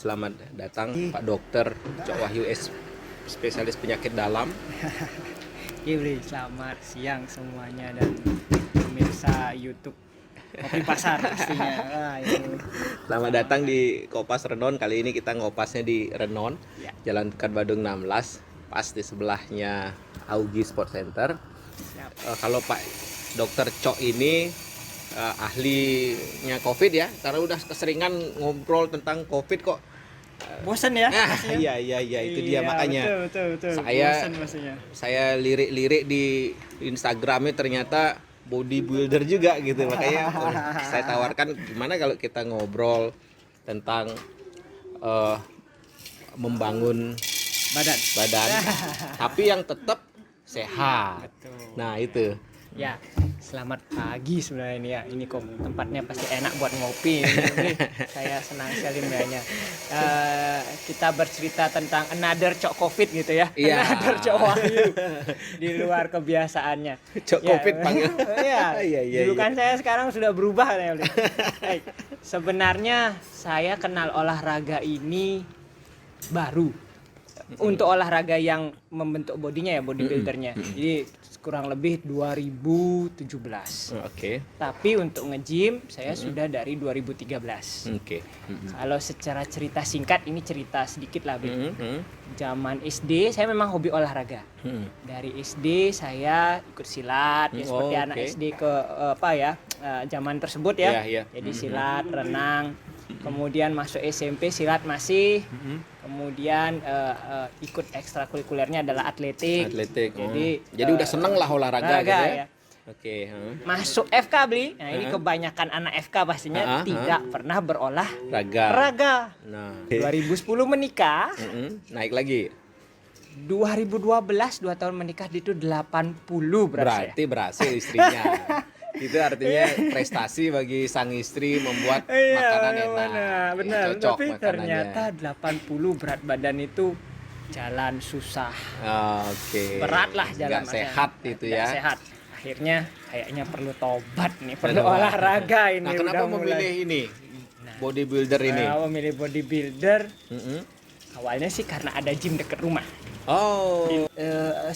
selamat datang Pak Dokter Cok Wahyu spesialis penyakit dalam. Gili, selamat siang semuanya dan pemirsa YouTube Kopi Pasar pastinya. Wah, itu. Selamat datang di Kopas Renon. Kali ini kita ngopasnya di Renon, Ya. Jalan Pekan Badung 16, pas di sebelahnya Augie Sport Center. Kalau Pak Dokter Cok ini ahlinya COVID ya, karena udah keseringan ngobrol tentang COVID kok. Bosen ya? Iya itu dia makanya. Betul. Saya Bosen pastinya. saya lirik-lirik di Instagramnya ternyata bodybuilder juga gitu, makanya saya tawarkan gimana kalau kita ngobrol tentang membangun badan tapi yang tetap sehat. Betul. Nah itu Ya, selamat pagi sebenarnya ini ya. Ini kok tempatnya pasti enak buat ngopi. Ini saya senang sekali melihatnya. Kita bercerita tentang another Cok COVID gitu ya. Iya. Another Cok Wahyu di luar kebiasaannya. Cok COVID panggil. Iya. Dulu kan saya sekarang sudah berubah ya. Baik. Sebenarnya saya kenal olahraga ini baru. Untuk olahraga yang membentuk bodinya ya, bodybuildernya. Jadi kurang lebih 2017. Oke. Tapi untuk nge-gym saya sudah dari 2013. Oke. Kalau secara cerita singkat, ini cerita sedikit lah, Bib. Zaman SD saya memang hobi olahraga. Dari SD saya ikut silat, ya seperti anak oke. SD ke zaman tersebut ya. Iya. Jadi silat, renang. Kemudian masuk SMP silat masih. Kemudian ikut ekstrakurikulernya adalah atletik. Jadi udah seneng lah olahraga gitu ya. Oke. Masuk FK beli. Nah, ini kebanyakan anak FK pastinya tidak pernah berolahraga. Nah, 2010 menikah. naik lagi. 2012 2 tahun menikah itu 80 Berarti berhasil istrinya. Itu artinya prestasi bagi sang istri membuat makanan enak. Benar. Cocok Tapi makanannya. ternyata 80 berat badan itu jalan susah. Oke. Berat lah jalan. Nggak sehat itu ya. Nggak sehat. Akhirnya kayaknya perlu tobat nih, perlu olahraga ini. Nah, kenapa udah mulai. memilih ini? Bodybuilder ini. Memilih bodybuilder. Mm-mm. Awalnya sih karena ada gym dekat rumah. Oh.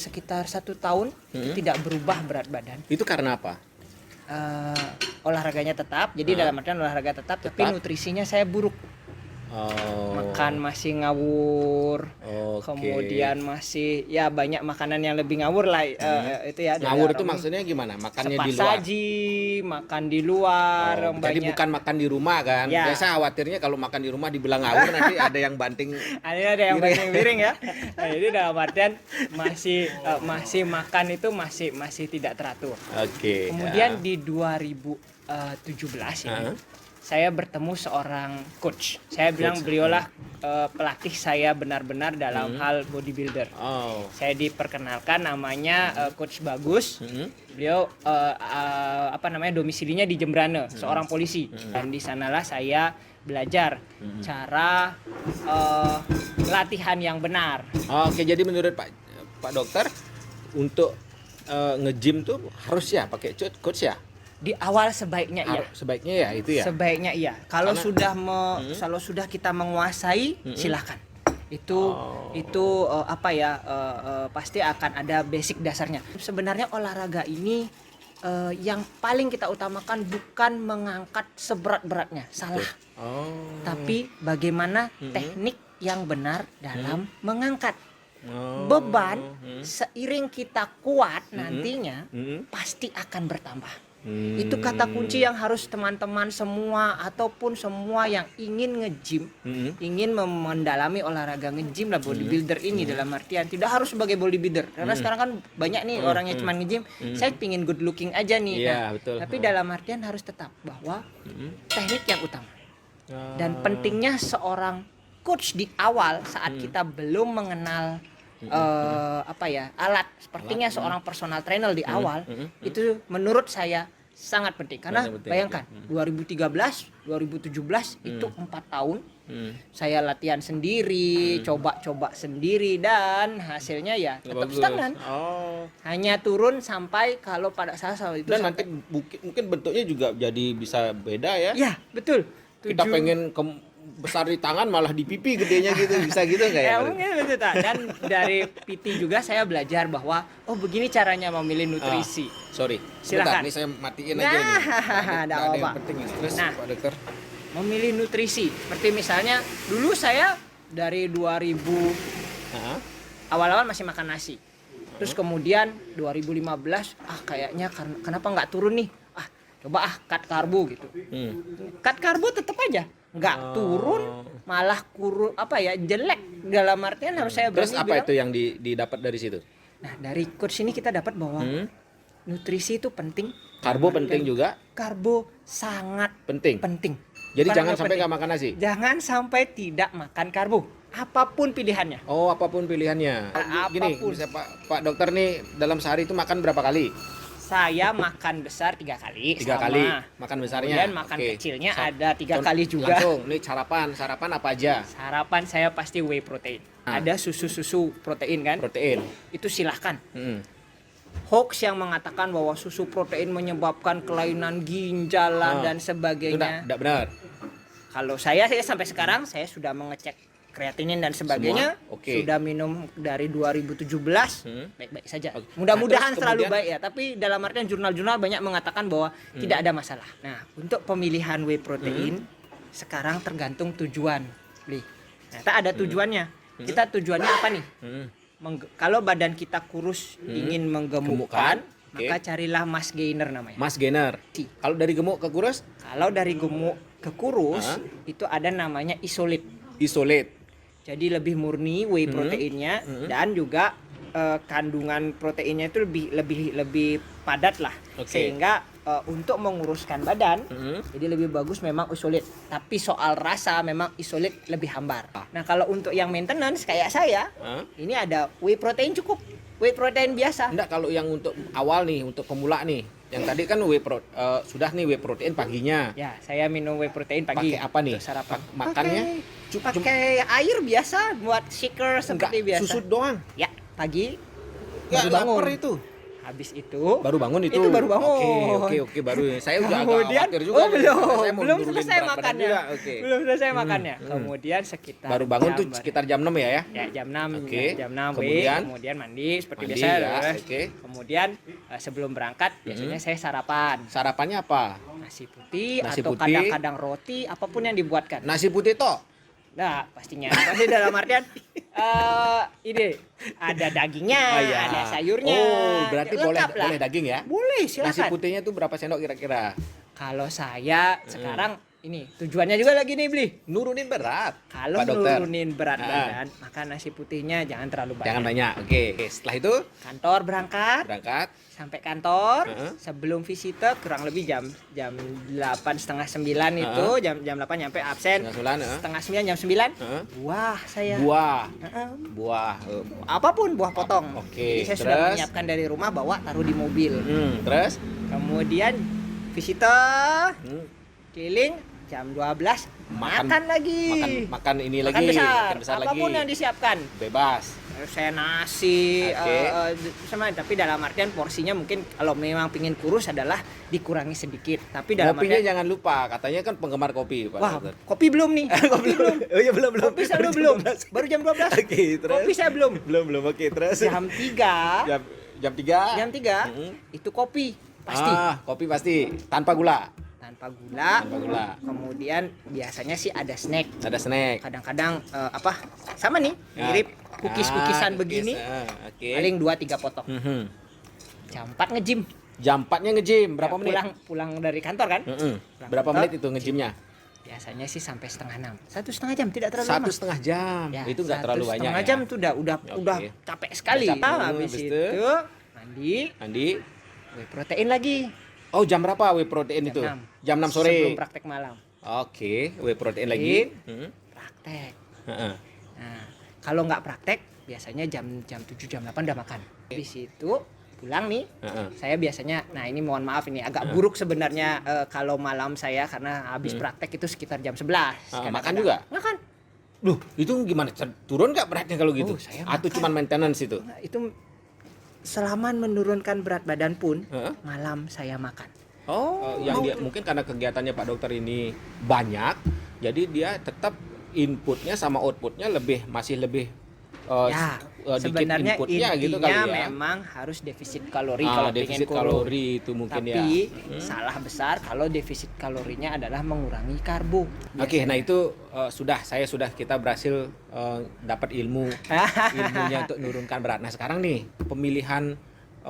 Sekitar 1 tahun tidak berubah berat badan. Itu karena apa? Olahraganya tetap, jadi dalam artian olahraga tetap, tapi nutrisinya saya buruk. Makan masih ngawur. Oke. Kemudian masih ya banyak makanan yang lebih ngawur lah. Itu ya. Ngawur itu maksudnya gimana? Makannya di luar. Saji, makan di luar. Jadi banyak. bukan makan di rumah kan? Ya. Biasa khawatirnya kalau makan di rumah dibilang ngawur nanti ada yang banting. Ada yang banting piring ya. Nah, jadi dalam artian masih makan itu masih tidak teratur. Oke. Kemudian di 2017 ini saya bertemu seorang coach. Saya bilang beliaulah pelatih saya benar-benar dalam hal bodybuilder. Oh. Saya diperkenalkan namanya Coach Bagus. Beliau domisilinya di Jembrane, seorang polisi. Dan di sanalah saya belajar cara latihan yang benar. Oke, jadi menurut Pak Dokter untuk nge-gym tuh harus ya pakai coach ya? Di awal sebaiknya iya. Sebaiknya ya itu ya. Sebaiknya iya. Kalau sudah kita menguasai, silakan. Itu pasti akan ada basic dasarnya. Sebenarnya olahraga ini yang paling kita utamakan bukan mengangkat seberat-beratnya, salah. Tapi bagaimana teknik yang benar dalam mengangkat. Beban seiring kita kuat nantinya pasti akan bertambah. Itu kata kunci yang harus teman-teman semua ataupun semua yang ingin nge-gym, ingin mendalami olahraga nge-gym lah bodybuilder ini dalam artian tidak harus sebagai bodybuilder. Karena sekarang kan banyak nih orangnya cuma nge-gym, saya pingin good looking aja nih. Betul. Tapi dalam artian harus tetap bahwa teknik yang utama. Dan pentingnya seorang coach di awal saat kita belum mengenal alat sepertinya seorang personal trainer di awal itu menurut saya sangat penting karena bayangkan 2013 2017 itu 4 tahun saya latihan sendiri, coba-coba sendiri dan hasilnya ya tetap stagnan. Hanya turun sampai kalau pada saat itu dan nanti mungkin bentuknya juga jadi bisa beda ya. Ya, betul. Kita pengen besar di tangan malah di pipi gedenya gitu, bisa gitu nggak ya? Ya mungkin betul tak. Dan dari PT juga saya belajar bahwa begini caranya memilih nutrisi. Sorry, Silakan. Bentar, ini saya matiin aja nih. Nah, Nggak ada apa-apa. yang penting ya. Terus Nah. Pak Dokter. Memilih nutrisi. Seperti misalnya dulu saya dari 2000 Heeh. awal-awal masih makan nasi. Terus kemudian 2015 kayaknya kenapa nggak turun nih? Coba cut karbo gitu. Cut karbo tetap aja nggak turun, malah jelek, dalam artian harus saya Terus berani apa bilang. itu yang didapat dari situ? Nah, dari coach ini kita dapat bahwa nutrisi itu penting. Karbo penting juga? Karbo sangat Penting. penting. Jadi Bukan jangan hanya sampai penting. nggak makan nasi. Jangan sampai tidak makan karbo, apapun pilihannya. Oh, apapun pilihannya. Gini, Apapun. bisa Pak Dokter nih dalam sehari itu makan berapa kali? Saya makan besar 3 kali. 3 sama. kali makan besarnya. Kemudian makan Oke. kecilnya ada 3 kali juga. Langsung, nih sarapan apa aja? Sarapan saya pasti whey protein. Ada susu protein kan? Protein. Itu silahkan. Mm. Hoax yang mengatakan bahwa susu protein menyebabkan kelainan ginjal dan Itu sebagainya. enggak benar. Kalau saya sampai sekarang saya sudah mengecek kreatinin dan sebagainya. Semua? Oke. Sudah minum dari 2017. Baik-baik saja. Oke. Mudah-mudahan Nah, terus selalu kemudian- baik ya, tapi dalam artian jurnal-jurnal banyak mengatakan bahwa tidak ada masalah. Nah, untuk pemilihan whey protein sekarang tergantung tujuan. Beli. Nah, tak ada tujuannya. Kita tujuannya apa nih? Kalau badan kita kurus ingin menggemukkan, Gemukkan. maka Oke. carilah mass gainer namanya. Mas Gainer. Kalau dari gemuk ke kurus, Kalau dari gemuk ke kurus itu ada namanya isolate. isolate. Jadi lebih murni whey proteinnya dan juga kandungan proteinnya itu lebih padat lah. Oke. Sehingga untuk menguruskan badan jadi lebih bagus memang isolate. Tapi soal rasa memang isolate lebih hambar. Nah, kalau untuk yang maintenance kayak saya, ini ada whey protein cukup. Whey protein biasa. Enggak, kalau yang untuk awal nih, untuk pemula nih. Yang tadi kan sudah nih whey protein paginya. Ya, saya minum whey protein pagi. Pakai apa nih? untuk sarapan. Makannya? Pakai air biasa buat shaker seperti Enggak, biasa. susut doang. Ya, pagi Ya, baru bangun. lapar itu. Habis itu Baru bangun itu. Itu baru bangun. Oke, baru. Saya udah agak kemudian khawatir juga. nih. belum Saya mau belum nurunin selesai berat badan makannya. juga. Oke. Belum selesai makannya. Kemudian sekitar Baru bangun tuh jam- sekitar jam 6 ya? ya jam 6 Oke. jam 6 Kemudian? kemudian mandi seperti Mandi, biasa ya, terus. oke. Kemudian sebelum berangkat biasanya saya sarapan Sarapannya apa? nasi putih Nasi atau putih. kadang-kadang roti apapun yang dibuatkan. Nasi putih toh? Nah, pastinya. Pasti dalam artian ini ada dagingnya, iya. ada sayurnya. Oh, berarti boleh Lengkap lah. boleh daging ya? Boleh, Nasi silakan. putihnya tuh berapa sendok kira-kira? Kalau saya sekarang ini tujuannya juga lagi nih beli. Nurunin berat. Kalau Pak Dokter. nurunin berat Ah. badan, maka nasi putihnya jangan terlalu banyak. Jangan banyak. Oke. Setelah itu Kantor berangkat, berangkat. sampai kantor Heeh. sebelum visitor kurang lebih jam 8 setengah 9 itu jam 8 nyampe absen. Setengah 9, Setengah 9 jam 9. Heeh. Wah, saya. Buah. Heeh. Buah. Apapun buah potong. Oke, Jadi saya sudah terus? menyiapkan dari rumah bawa taruh di mobil. Terus? Kemudian visitor Hmm, keliling jam 12 Makan- makan lagi. makan ini Makan lagi. besar. Makan besar Apapun lagi. yang disiapkan. Bebas. Saya nasi Oke. sama tapi dalam artian porsinya mungkin kalau memang pingin kurus adalah dikurangi sedikit. Tapi dalam Kopinya artian jangan lupa. Katanya kan penggemar kopi, Pak wah, Dokter. kopi belum nih. Kopi belum. Oh iya, belum. Kopi selalu belum. Baru jam 12. Oke, terus. Kopi saya belum. Belum. Oke, terus. Jam 3. Jam 3. Jam 3 itu kopi pasti Kopi pasti tanpa gula. tanpa gula. Tanpa gula. Kemudian biasanya sih ada snack. Ada snack. Kadang-kadang sama nih Ya. mirip cookies-cookisan cookies. begini. Oke. Paling 2-3 potong. Mhm. Jam 4 ngejim. Jam 4-nya nge-gym berapa Ya, menit? pulang dari kantor kan? Berapa kantor, menit itu nge-gymnya? Biasanya sih sampai setengah 6. 1,5 jam tidak terlalu Satu lama. setengah jam. Ya, Itu nggak terlalu banyak. 1,5 ya? jam tuh udah Oke. capek sekali. Udah capek. Habis Habis itu itu, mandi, Andi. whey protein lagi. Oh, jam berapa whey protein itu? Jam 6 sore. Sebelum praktek malam. Oke, whey protein lagi. Praktek. Heeh. Nah, kalau nggak praktek, biasanya jam 7 jam 8 udah makan. Habis itu pulang nih. Heeh. Saya biasanya, nah ini mohon maaf ini agak buruk sebenarnya kalau malam saya karena habis praktek itu sekitar jam 11. Makan Kadang-kadang. juga? Makan. Duh, itu gimana? Turun nggak beratnya kalau gitu? Oh, saya Atau makan. cuma maintenance itu? Nah, itu selama menurunkan berat badan pun Heeh. malam saya makan. Oh, yang dia mungkin karena kegiatannya Pak Dokter ini banyak, Jadi dia tetap inputnya sama outputnya masih lebih Ya, dikit sebenarnya inputnya intinya gitu kali ya. memang harus defisit kalori kalau pengen defisit kurus. kalori itu mungkin Tapi ya. salah besar kalau defisit kalorinya adalah mengurangi karbo. Oke, nah itu kita berhasil dapat ilmunya untuk menurunkan berat. Nah sekarang nih pemilihan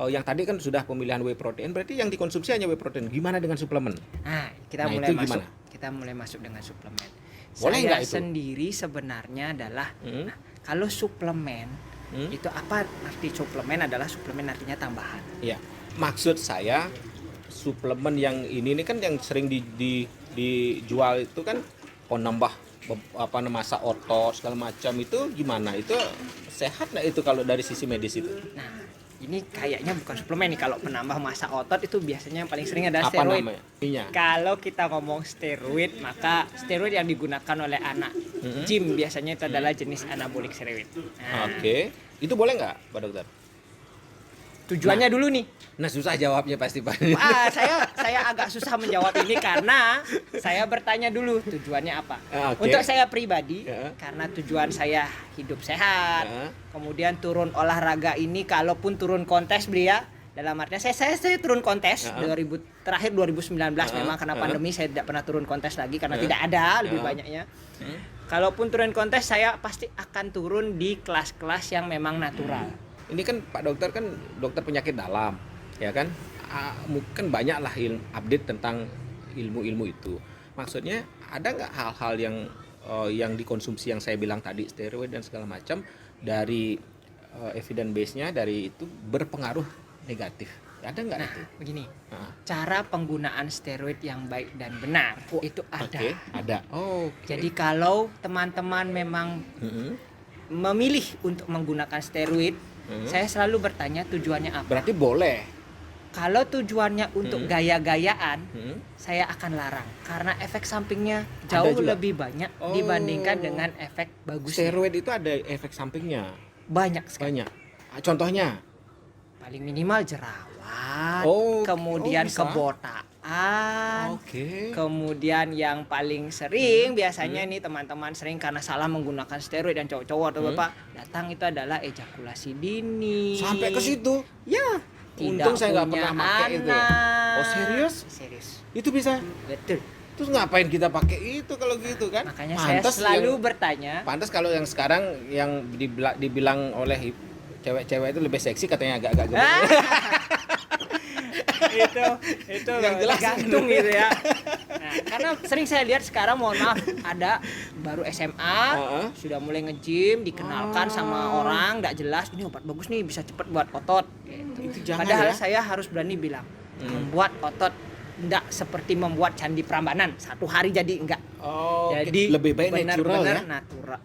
yang tadi kan sudah pemilihan whey protein, berarti yang dikonsumsi hanya whey protein. Gimana dengan suplemen? Nah, Nah, itu gimana? Kita mulai masuk dengan suplemen. Boleh Saya nggak itu? sendiri sebenarnya adalah nah, kalau suplemen itu apa arti suplemen adalah suplemen artinya tambahan. Iya, maksud saya suplemen yang ini kan yang sering dijual itu kan nambah masa otot segala macam, itu gimana? Itu sehat nggak itu kalau dari sisi medis itu? Nah, ini kayaknya bukan suplemen nih. Kalau penambah massa otot itu biasanya yang paling sering adalah Apa steroid. namanya? Iya. Kalau kita ngomong steroid, maka steroid yang digunakan oleh anak gym biasanya itu adalah jenis anabolik steroid. Nah, Oke, itu boleh nggak, Pak Dokter? tujuannya dulu nih. Nah susah jawabnya pasti Pak. Saya agak susah menjawab ini karena saya bertanya dulu tujuannya apa. Oke. Untuk saya pribadi, Ya. karena tujuan saya hidup sehat, Ya. kemudian turun olahraga ini, kalaupun turun kontes ya, dalam artinya saya turun kontes Ya. terakhir 2019 Ya. memang karena Ya. pandemi saya tidak pernah turun kontes lagi karena Ya. tidak ada lebih Ya. banyaknya. Kalaupun turun kontes saya pasti akan turun di kelas-kelas yang memang natural. Ini kan Pak Dokter kan dokter penyakit dalam, ya kan? Mungkin banyak lah update tentang ilmu-ilmu itu. Maksudnya ada nggak hal-hal yang dikonsumsi yang saya bilang tadi, steroid dan segala macam, dari evidence base-nya dari itu berpengaruh negatif? Ada nggak Nah, itu? begini. Nah, Cara penggunaan steroid yang baik dan benar itu ada. Oke, ada. Oh, Jadi kalau teman-teman memang memilih untuk menggunakan steroid, saya selalu bertanya tujuannya apa. berarti boleh. Kalau tujuannya untuk gaya-gayaan, Hmm? saya akan larang karena efek sampingnya Ada jauh juga? lebih banyak Oh. dibandingkan dengan efek bagusnya. Steroid itu ada efek sampingnya Banyak sekali. banyak. Contohnya? Paling minimal jerawat, Oh, kemudian bisa? kebotakan. Oke. Kemudian yang paling sering biasanya nih teman-teman sering karena salah menggunakan steroid dan cowok-cowok atau bapak datang itu adalah ejakulasi dini. Sampai ke situ. Ya. Untung saya nggak punya pernah pakai itu. anak. Oh, serius? Serius. Itu bisa. Betul. Terus ngapain kita pakai itu kalau gitu kan? Makanya Pantas saya selalu yang- bertanya. Pantas kalau yang sekarang yang dibilang oleh cewek-cewek itu lebih seksi katanya agak-agak gemuk. Ah! itu Yang jelas. gantung gitu ya. Nah, karena sering saya lihat sekarang, mohon maaf, ada baru SMA sudah mulai nge-gym, dikenalkan sama orang nggak jelas, ini obat bagus nih bisa cepet buat otot gitu. Itu jangan Padahal ya. saya harus berani bilang membuat otot enggak seperti membuat candi Prambanan satu hari jadi enggak. Oh, Jadi lebih baik natural ya. natural.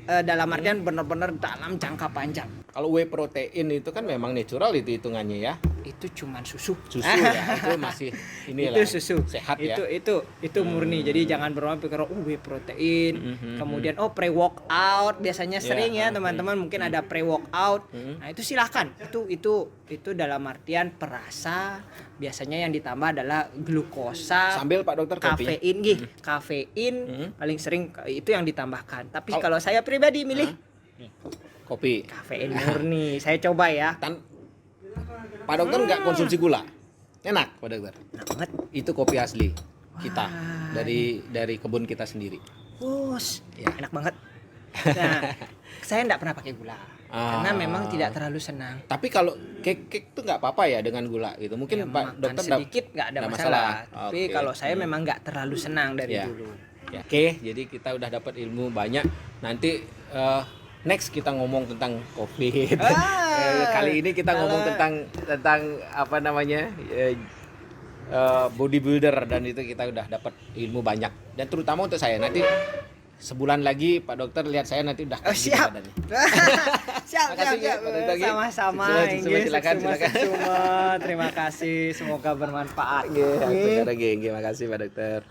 Dalam artian benar-benar dalam jangka panjang. Kalau whey protein itu kan memang natural itu hitungannya ya. Itu cuman susu. Susu ya, itu masih inilah. Itu susu. Sehat ya. Itu murni. Jadi jangan bermain pikir whey protein. Kemudian pre workout biasanya sering ya teman-teman mungkin ada pre workout. Nah, itu silahkan. Itu dalam artian perasa. Biasanya yang ditambah adalah glukosa, Sambil Pak Dokter kopi. kafein, kafein paling sering itu yang ditambahkan. Tapi kalau saya pribadi milih Kopi. kafein murni. Saya coba ya. Pak Dokter nggak konsumsi gula. Enak Pak Dokter. Enak banget. Itu kopi asli kita Wah. dari kebun kita sendiri. Bos, Ya. enak banget. Nah, saya enggak pernah pakai gula. Karena memang tidak terlalu senang. Tapi kalau cake tuh nggak apa-apa ya dengan gula gitu. Mungkin Ya, Pak makan Dokter sedikit nggak ada nggak masalah. Tapi Oke. kalau saya memang nggak terlalu senang dari Ya. dulu. Ya. Oke, jadi kita udah dapat ilmu banyak. Nanti next kita ngomong tentang COVID. Kali ini kita ngomong tentang apa namanya bodybuilder, dan itu kita udah dapat ilmu banyak. Dan terutama untuk saya nanti sebulan lagi Pak Dokter lihat saya nanti udah kayak gitu Siap. badannya. siap, Makasih, siap. Pak Dokter. Sama-sama. Silakan, Inggih, silakan. Terima kasih. Semoga bermanfaat. Oke, makasih Pak Dokter.